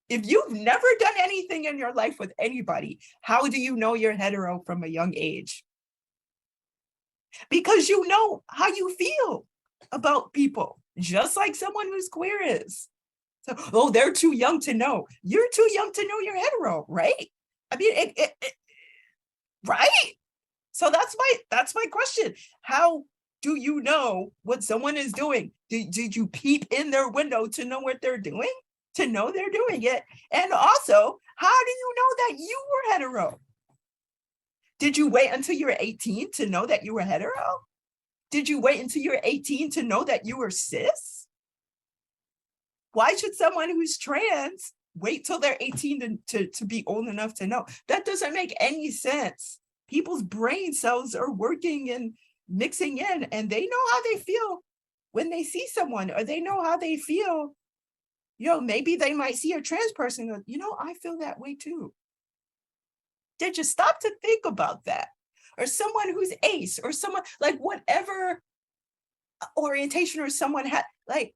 If you've never done anything in your life with anybody, how do you know you're hetero from a young age? Because you know how you feel about people, just like someone who's queer is. So, oh, they're too young to know. You're too young to know you're hetero, right? I mean, right? So that's my question. How do you know what someone is doing? Did you peep in their window to know what they're doing? To know they're doing it? And also, how do you know that you were hetero? Did you wait until you were 18 to know that you were hetero? Did you wait until you were 18 to know that you were cis? Why should someone who's trans wait till they're 18 to be old enough to know? That doesn't make any sense. People's brain cells are working and mixing in, and they know how they feel when they see someone, or they know how they feel. You know, maybe they might see a trans person and go, you know, I feel that way too. Did you stop to think about that? Or someone who's ace, or someone like whatever orientation or someone had, like,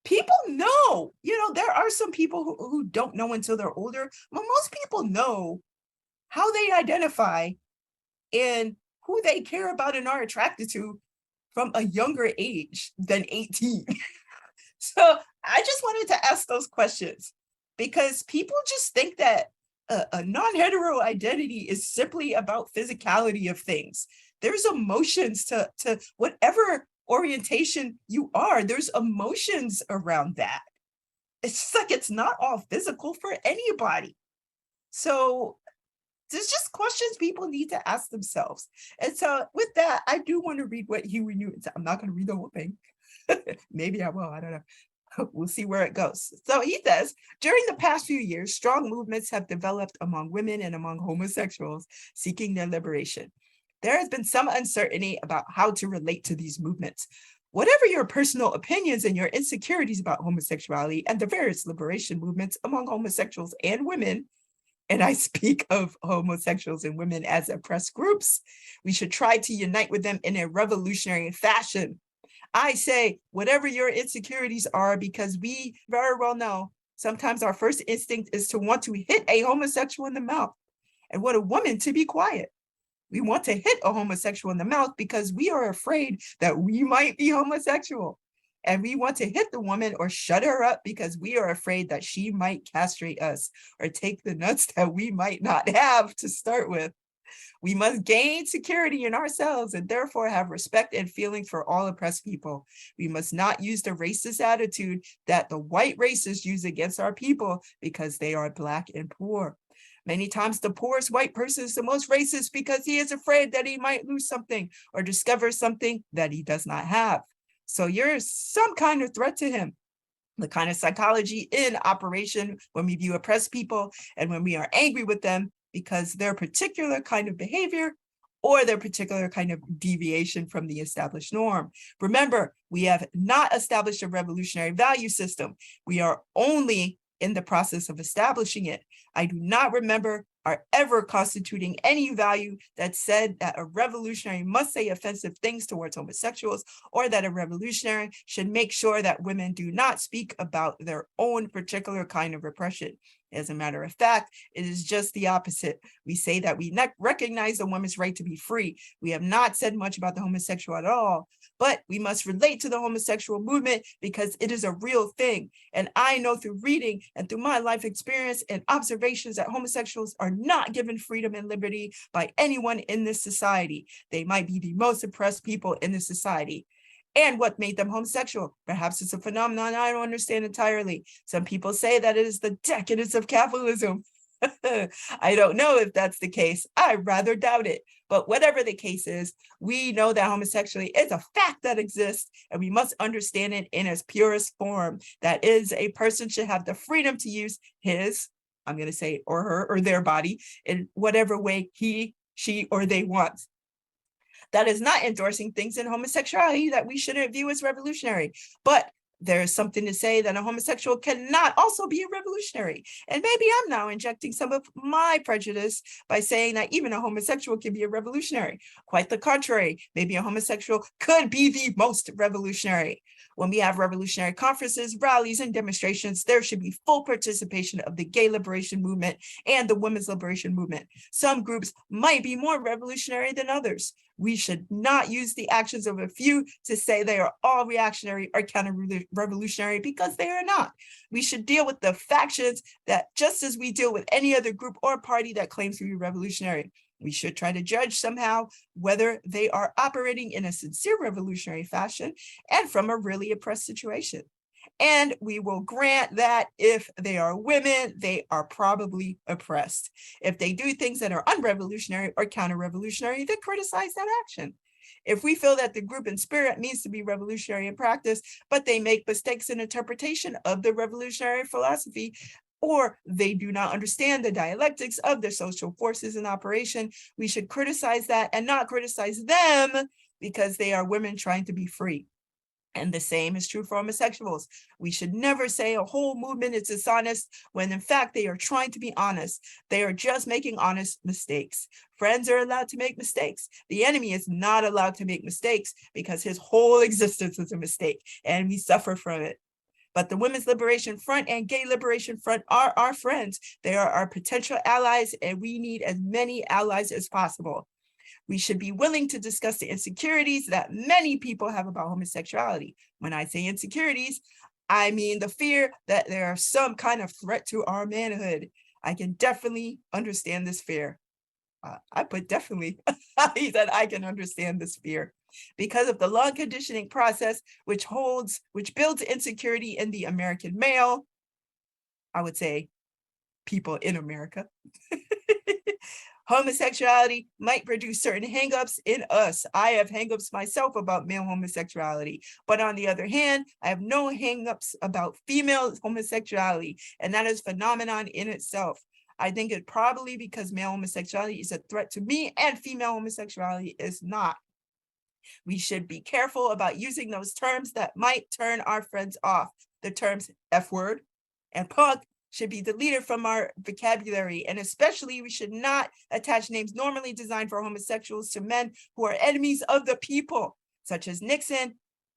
people know, you know, there are some people who don't know until they're older. But most people know how they identify and who they care about and are attracted to from a younger age than 18. So I just wanted to ask those questions, because people just think that a non-hetero identity is simply about physicality of things. There's emotions to whatever orientation you are. There's emotions around that. It's like it's not all physical for anybody. So there's just questions people need to ask themselves. And so with that, I do want to read what Huey Newton said. I'm not going to read the whole thing. Maybe I will. I don't know. We'll see where it goes. So he says, during the past few years, strong movements have developed among women and among homosexuals seeking their liberation. There has been some uncertainty about how to relate to these movements. Whatever your personal opinions and your insecurities about homosexuality and the various liberation movements among homosexuals and women, and I speak of homosexuals and women as oppressed groups, we should try to unite with them in a revolutionary fashion. I say, whatever your insecurities are, because we very well know sometimes our first instinct is to want to hit a homosexual in the mouth and want a woman to be quiet. We want to hit a homosexual in the mouth because we are afraid that we might be homosexual. And we want to hit the woman or shut her up because we are afraid that she might castrate us or take the nuts that we might not have to start with. We must gain security in ourselves and therefore have respect and feeling for all oppressed people. We must not use the racist attitude that the white racists use against our people because they are Black and poor. Many times the poorest white person is the most racist because he is afraid that he might lose something or discover something that he does not have. So you're some kind of threat to him. The kind of psychology in operation when we view oppressed people and when we are angry with them because their particular kind of behavior or their particular kind of deviation from the established norm. Remember, we have not established a revolutionary value system. We are only in the process of establishing it. I do not remember our ever constituting any value that said that a revolutionary must say offensive things towards homosexuals, or that a revolutionary should make sure that women do not speak about their own particular kind of repression. As a matter of fact, it is just the opposite. We say that we recognize a woman's right to be free. We have not said much about the homosexual at all, but we must relate to the homosexual movement because it is a real thing. And I know through reading and through my life experience and observations that homosexuals are not given freedom and liberty by anyone in this society. They might be the most oppressed people in this society. And what made them homosexual? Perhaps it's a phenomenon I don't understand entirely. Some people say that it is the decadence of capitalism. I don't know if that's the case. I rather doubt it. But whatever the case is, we know that homosexuality is a fact that exists, and we must understand it in its purest form. That is, a person should have the freedom to use his, I'm going to say, or her, or their body in whatever way he she or they wants. That is not endorsing things in homosexuality that we shouldn't view as revolutionary. But there's something to say that a homosexual cannot also be a revolutionary. And maybe I'm now injecting some of my prejudice by saying that even a homosexual can be a revolutionary. Quite the contrary, maybe a homosexual could be the most revolutionary. When we have revolutionary conferences, rallies, and demonstrations, there should be full participation of the gay liberation movement and the women's liberation movement. Some groups might be more revolutionary than others. We should not use the actions of a few to say they are all reactionary or counter-revolutionary, because they are not. We should deal with the factions that just as we deal with any other group or party that claims to be revolutionary. We should try to judge somehow whether they are operating in a sincere revolutionary fashion and from a really oppressed situation. And we will grant that if they are women, they are probably oppressed. If they do things that are unrevolutionary or counter-revolutionary, then criticize that action. If we feel that the group in spirit means to be revolutionary in practice, but they make mistakes in interpretation of the revolutionary philosophy, or they do not understand the dialectics of the social forces in operation, we should criticize that and not criticize them because they are women trying to be free. And the same is true for homosexuals. We should never say a whole movement is dishonest when in fact they are trying to be honest. They are just making honest mistakes. Friends are allowed to make mistakes. The enemy is not allowed to make mistakes because his whole existence is a mistake and we suffer from it. But the Women's Liberation Front and Gay Liberation Front are our friends. They are our potential allies, and we need as many allies as possible. We should be willing to discuss the insecurities that many people have about homosexuality. When I say insecurities, I mean the fear that there are some kind of threat to our manhood. I can definitely understand this fear. I put definitely, he said I can understand this fear. Because of the long conditioning process, which builds insecurity in the American male, I would say people in America. Homosexuality might produce certain hangups in us. I have hangups myself about male homosexuality, but on the other hand, I have no hangups about female homosexuality, and that is a phenomenon in itself. I think it's probably because male homosexuality is a threat to me and female homosexuality is not. We should be careful about using those terms that might turn our friends off. The terms F word and punk should be deleted from our vocabulary, and especially we should not attach names normally designed for homosexuals to men who are enemies of the people, such as Nixon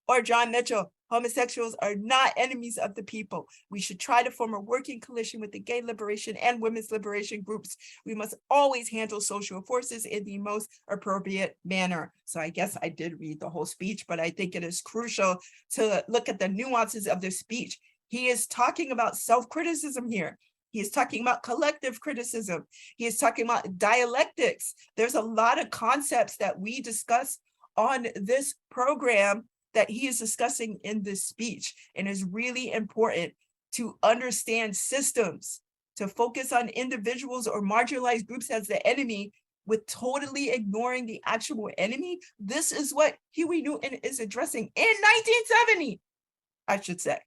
or John Mitchell. Homosexuals are not enemies of the people. We should try to form a working coalition with the gay liberation and women's liberation groups. We must always handle social forces in the most appropriate manner. So I guess I did read the whole speech, but I think it is crucial to look at the nuances of the speech. He is talking about self-criticism here. He is talking about collective criticism. He is talking about dialectics. There's a lot of concepts that we discuss on this program that he is discussing in this speech, and is really important to understand systems, to focus on individuals or marginalized groups as the enemy with totally ignoring the actual enemy. This is what Huey Newton is addressing in 1970, I should say.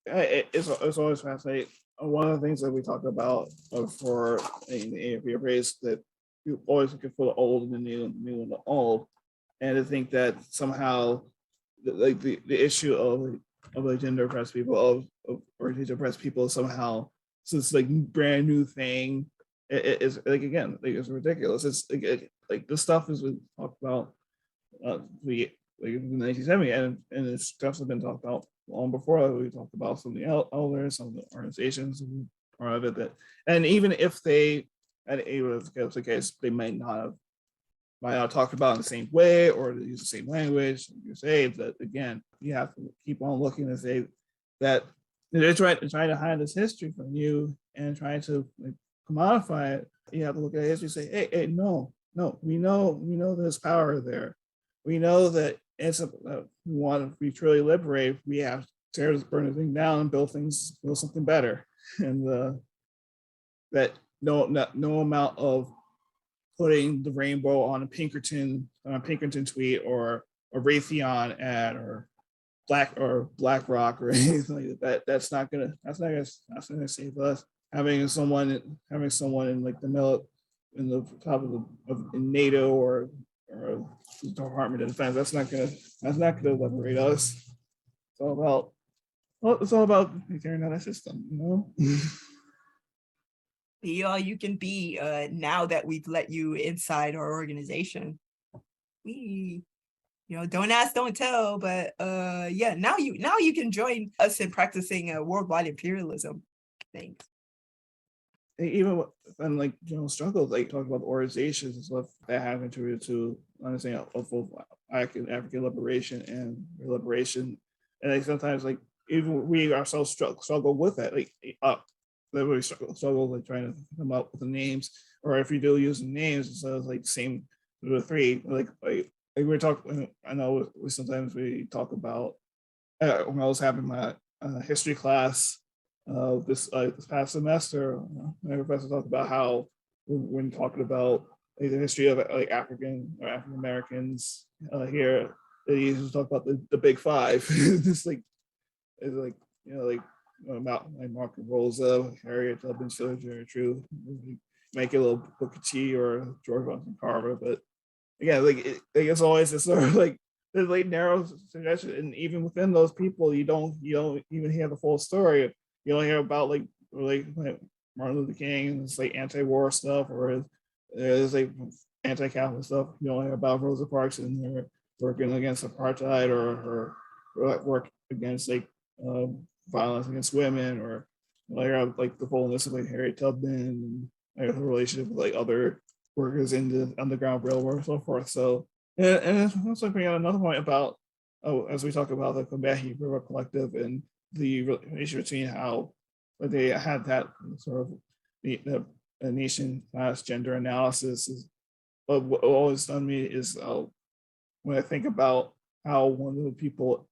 It's always fascinating. One of the things that we talk about for the A-APRP is that you always looking for the old and the new and the old. And I think that somehow, like the issue of like gender oppressed people, of orientation oppressed people, somehow, so it's like brand new thing. It is like, again, like it's ridiculous. It's like this stuff is talked about in 1970, and it's stuff that's been talked about long before. We talked about some of the elders, some of the organizations part of it. That, and even if they, and it was the case, they might not talk about it in the same way or use the same language. You say that again, you have to keep on looking and say that they're trying to hide this history from you and trying to commodify it. You have to look at history and say, hey, no, we know there's power there. We know that we want to be truly liberated. We have to tear this burning thing down and build something better. And that no amount of putting the rainbow on a Pinkerton tweet or a Raytheon ad or BlackRock or anything like that. That's not gonna save us. Having someone in like the in the top of in NATO or the Department of Defense. That's not gonna liberate us. It's all about tearing down that system, you know. Be all you can be now that we've let you inside our organization. We, don't ask, don't tell, but yeah, now you can join us in practicing worldwide imperialism. Thanks. Even when like struggles, like talk about organizations and stuff that have contributed to understanding of both African liberation and liberation, and like sometimes like even we ourselves struggle with that, like literally struggle like trying to come up with the names, or if you do use the names instead of like same the three, like we're talking. I know sometimes we talk about when I was having my history class this past semester, my professor talked about how when talking about like, the history of like African Americans here, they usually talk about the big five. Just like it's like like Margaret Rosa, Harriet Tubman, Schiller, True, make it a little Booker T or George Washington Carver, but again, like it's always this sort of like there's like narrow suggestion, and even within those people, you don't even hear the full story. You don't hear about like Martin Luther King and it's like anti-war stuff, or there's like anti-Catholic stuff. You don't hear about Rosa Parks and her working against apartheid or work against like violence against women, or like the fullness of like Harriet Tubman and like, her relationship with like other workers in the Underground Railroad and so forth. So and it's also bring out another point about as we talk about the Quebec River Collective and the relation between how they had that sort of the nation class gender analysis is what always done me is when I think about how one of the people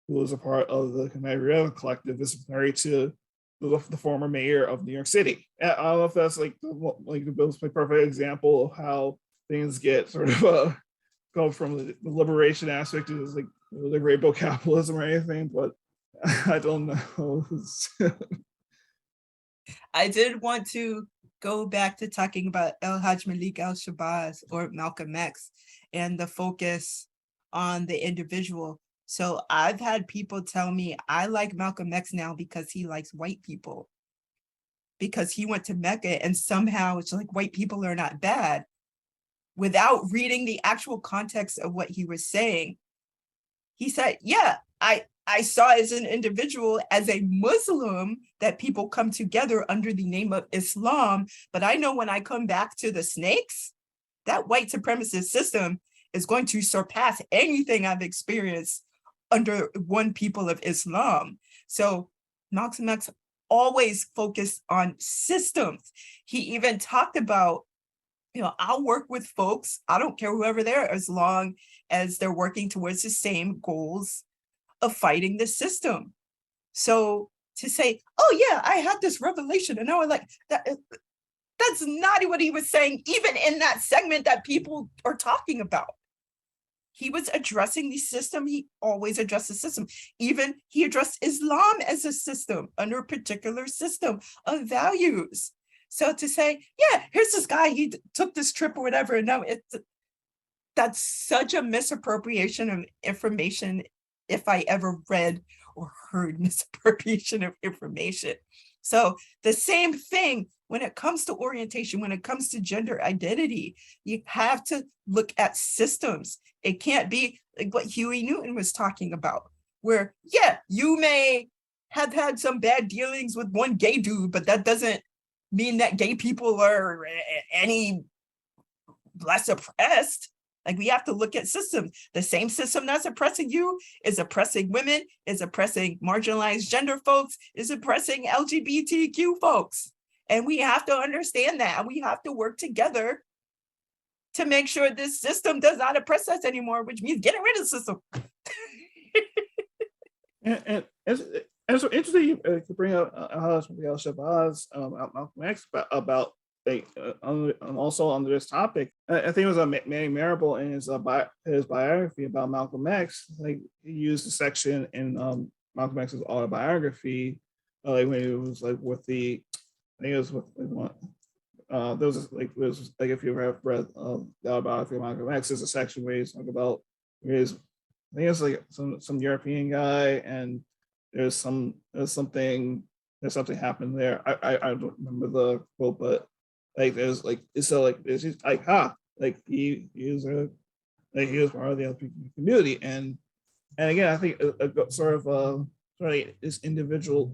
who was a part of the Quebec River Collective is married to the former mayor of New York City. And I don't know if that's like the perfect example of how things get sort of go from the liberation aspect to like liberate capitalism or anything, but I don't know. I did want to go back to talking about El Haj Malik al-Shabazz or Malcolm X and the focus on the individual. So I've had people tell me I like Malcolm X now because he likes white people, because he went to Mecca and somehow it's like white people are not bad, without reading the actual context of what he was saying. He said, yeah, I saw as an individual, as a Muslim, that people come together under the name of Islam. But I know when I come back to the snakes, that white supremacist system is going to surpass anything I've experienced under one people of Islam. So Malcolm X always focused on systems. He even talked about, I'll work with folks, I don't care whoever they are, as long as they're working towards the same goals of fighting the system. So to say, oh yeah, I had this revelation, and now I'm like, that's not what he was saying, even in that segment that people are talking about. He was addressing the system. He always addressed the system. Even he addressed Islam as a system, under a particular system of values. So to say, yeah, here's this guy, he took this trip or whatever, and now that's such a misappropriation of information, if I ever read or heard misappropriation of information. So the same thing when it comes to orientation, when it comes to gender identity, you have to look at systems. It can't be like what Huey Newton was talking about, where, yeah, you may have had some bad dealings with one gay dude, but that doesn't mean that gay people are any less oppressed. Like, we have to look at systems. The same system that's oppressing you is oppressing women, is oppressing marginalized gender folks, is oppressing LGBTQ folks. And we have to understand that. And we have to work together to make sure this system does not oppress us anymore, which means getting rid of the system. and it's interesting to bring up Shabazz, Malcolm X, about also under this topic. I think it was Manny Marable in his biography about Malcolm X. Like, he used a section in Malcolm X's autobiography, like when it was like with the, I think it was with there's like if you ever have read the biography of Malcolm X, there's a section where he's talking about I think it's like some European guy, and there's something happened there. I don't remember the quote, but like there's like it's so like it's just like like he was part of the LGBT community, and again I think sort of this individual,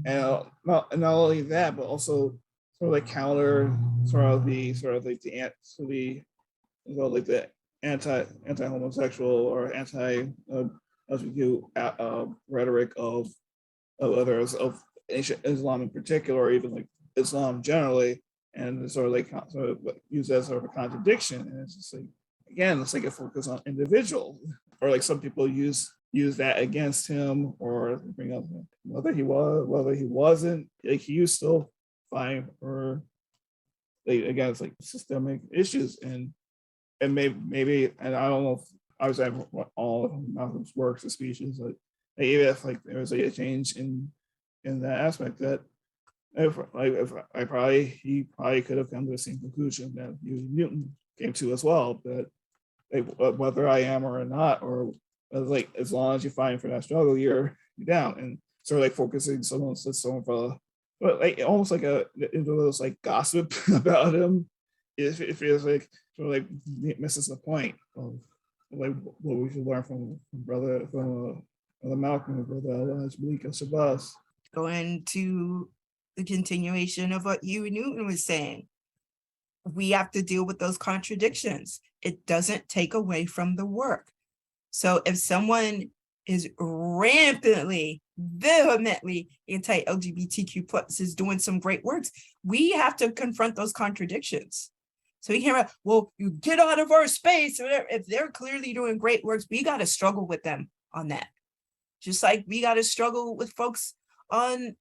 and not only that, but also sort of like counter the anti-homosexual or anti-LGBTQ rhetoric of others, of ancient Islam in particular, or even like Islam generally, and sort of use that sort of a contradiction. And it's just like, again, it's like a focus on individual, or like some people use that against him, or bring up whether he wasn't, like he was still fine, or like, again, it's like systemic issues, and maybe, and I don't know if I was at all of Malcolm's works or speeches, but maybe if like there was like a change in that aspect, that he probably could have come to the same conclusion that Huey Newton came to as well, that like, whether I am or not, or like as long as you fight for that struggle, you're down, and sort of like focusing someone but like almost like into those like gossip about him. It feels like sort of like misses the point of like what we should learn from brother Malcolm, brother Malika Shabazz. Going to the continuation of what Huey Newton was saying, we have to deal with those contradictions. It doesn't take away from the work. So if someone is rampantly, vehemently anti-LGBTQ plus is doing some great works, we have to confront those contradictions. So you can't, well, you get out of our space or whatever. If they're clearly doing great works, we got to struggle with them on that. Just like we got to struggle with folks on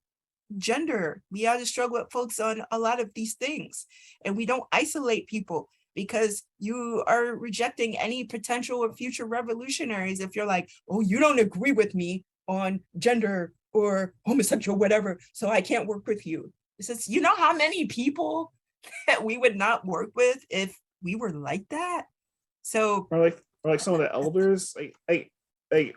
gender. We got to struggle with folks on a lot of these things. And we don't isolate people because you are rejecting any potential or future revolutionaries if you're like, oh, you don't agree with me on gender or homosexual, whatever, so I can't work with you. It says, you know how many people that we would not work with if we were like that? So or like some of the elders, like we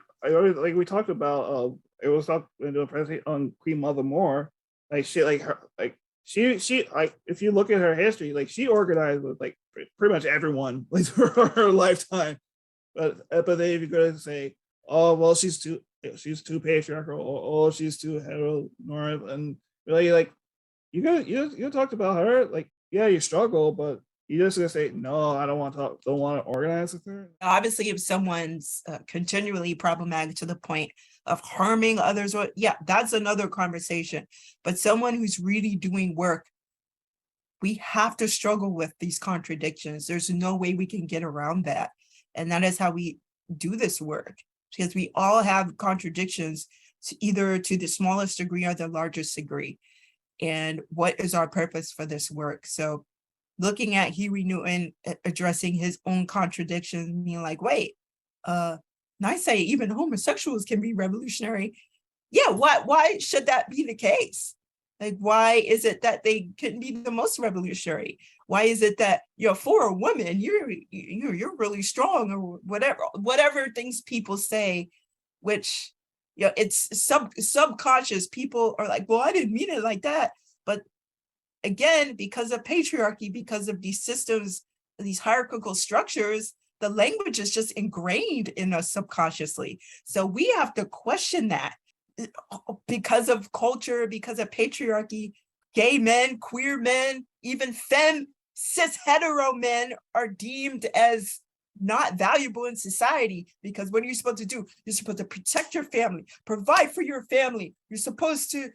talked about it was talked in the president on Queen Mother Moore, like she like her like she like if you look at her history, like she organized with like pretty much everyone like for her lifetime, but then if you go to say, oh well, she's too patriarchal, or oh she's too heteronormative, and really like you talked about her, like yeah, you struggle, but you just gonna say no, I don't want to organize with her. Obviously, if someone's continually problematic to the point of harming others, or yeah, that's another conversation. But someone who's really doing work, we have to struggle with these contradictions. There's no way we can get around that, and that is how we do this work, because we all have contradictions, either to the smallest degree or the largest degree. And what is our purpose for this work? So looking at Huey Newton addressing his own contradictions, being like, wait, and I say even homosexuals can be revolutionary. Yeah, why should that be the case? Like, why is it that they couldn't be the most revolutionary? Why is it that for a woman, you're really strong, or whatever things people say, which it's subconscious. People are like, well, I didn't mean it like that. But again, because of patriarchy, because of these systems, these hierarchical structures, the language is just ingrained in us subconsciously. So we have to question that. Because of culture, because of patriarchy, gay men, queer men, even cis hetero men are deemed as not valuable in society, because what are you supposed to do? You're supposed to protect your family, provide for your family. You're supposed to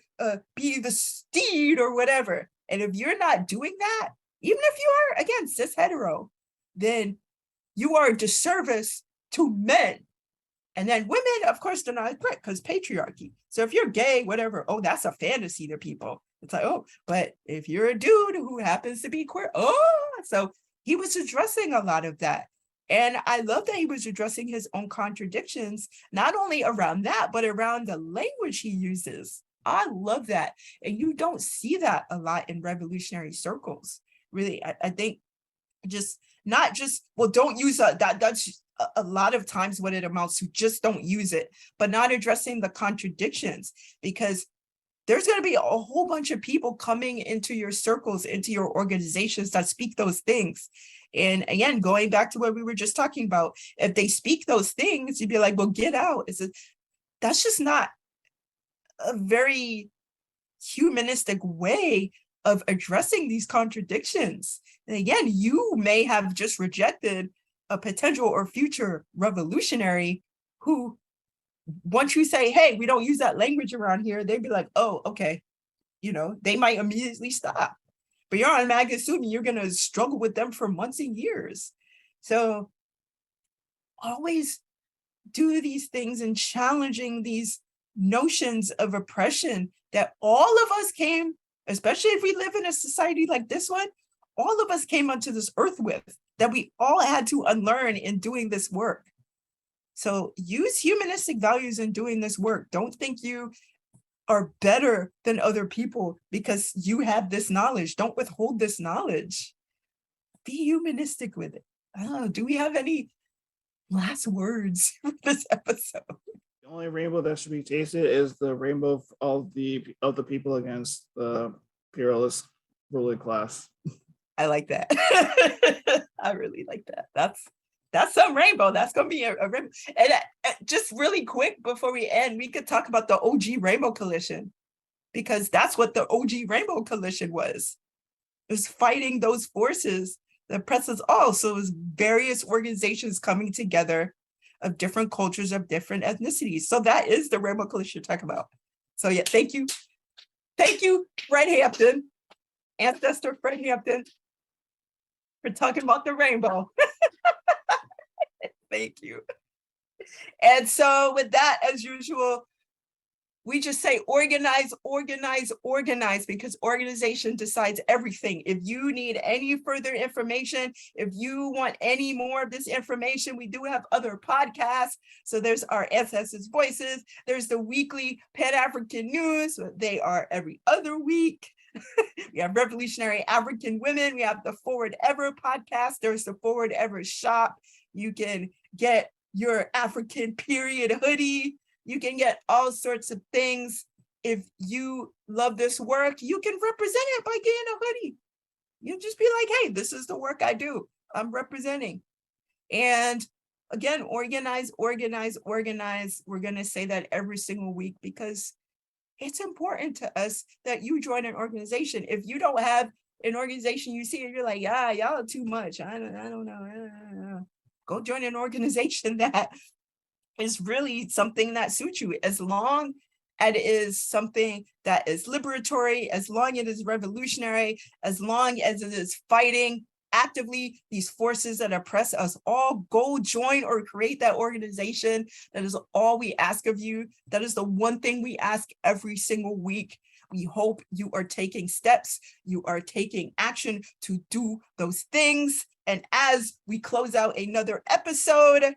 be the steed or whatever. And if you're not doing that, even if you are, again, cis hetero, then you are a disservice to men. And then women, of course, they're not equipped because patriarchy. So if you're gay, whatever, oh, that's a fantasy to people. It's like, oh, but if you're a dude who happens to be queer, oh, so he was addressing a lot of that. And I love that he was addressing his own contradictions, not only around that, but around the language he uses. I love that. And you don't see that a lot in revolutionary circles. really, I think just not just, well, don't use that's a lot of times what it amounts to, just don't use it, but not addressing the contradictions, because there's going to be a whole bunch of people coming into your circles, into your organizations that speak those things. And again, going back to what we were just talking about, if they speak those things, you'd be like, well, get out. That's just not a very humanistic way of addressing these contradictions. And again, you may have just rejected a potential or future revolutionary who, once you say, hey, we don't use that language around here, they'd be like, oh, okay. They might immediately stop. But you're automatically assuming you're going to struggle with them for months and years. So always do these things and challenging these notions of oppression that all of us came, especially if we live in a society like this one, all of us came onto this earth with, that we all had to unlearn in doing this work. So use humanistic values in doing this work. Don't think you are better than other people because you have this knowledge. Don't withhold this knowledge. Be humanistic with it. I don't know. Do we have any last words for this episode? The only rainbow that should be tasted is the rainbow of the people against the imperialist ruling class. I like that. I really like that. That's some rainbow. That's going to be a rainbow. And just really quick before we end, we could talk about the OG Rainbow Coalition, because that's what the OG Rainbow Coalition was. It was fighting those forces that oppress us all. So it was various organizations coming together of different cultures, of different ethnicities. So that is the Rainbow Coalition you're talking about. So yeah, thank you. Thank you, Fred Hampton, ancestor Fred Hampton, for talking about the rainbow. Thank you. And so with that, as usual, we just say organize, organize, organize, because organization decides everything. If you need any further information, if you want any more of this information, we do have other podcasts. So there's our Ancestors Voices. There's the weekly Pan-African News. They are every other week. We have Revolutionary African Women. We have the Forward Ever podcast. There's the Forward Ever shop. You can get your African period hoodie. You can get all sorts of things. If you love this work, you can represent it by getting a hoodie. You just be like, hey, this is the work I do. I'm representing. And again, organize, organize, organize. We're going to say that every single week because it's important to us that you join an organization. If you don't have an organization you see and you're like, yeah, y'all are too much. I don't know. Go join an organization that is really something that suits you, as long as it is something that is liberatory, as long as it is revolutionary, as long as it is fighting actively these forces that oppress us all. Go join or create that organization. That is all we ask of you. That is the one thing we ask every single week. We hope you are taking steps, you are taking action to do those things. And as we close out another episode,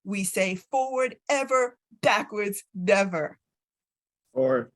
we say forward ever, backwards never. Forward.